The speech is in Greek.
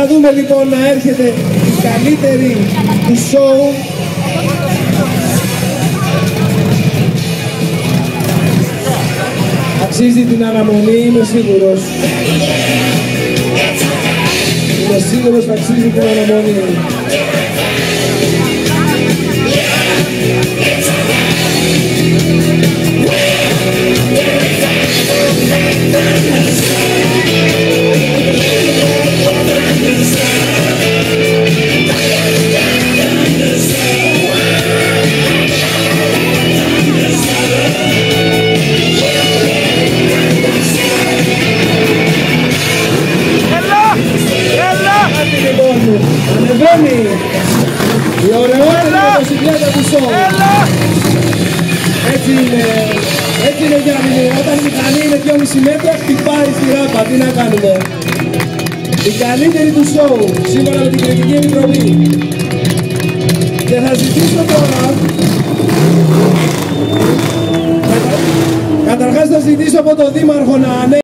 να δούμε λοιπόν να έρχεται η καλύτερη του σοου. Αξίζει την αναμονή, είμαι σίγουρος. Είμαι σίγουρος αξίζει την αναμονή. Ανεβαίνει η ωραιότητα μοτοσυκλέτα του σοου. Έτσι είναι Γιάννη μου, όταν η μηχανή είναι 2,5 μέτρα χτυπάει στη ράπα, τι να κάνουμε. Η καλύτερη του σοου, σύμφωνα με την Κριτική Επιτροπή. Και θα ζητήσω τώρα, καταρχάς θα ζητήσω από τον Δήμαρχο να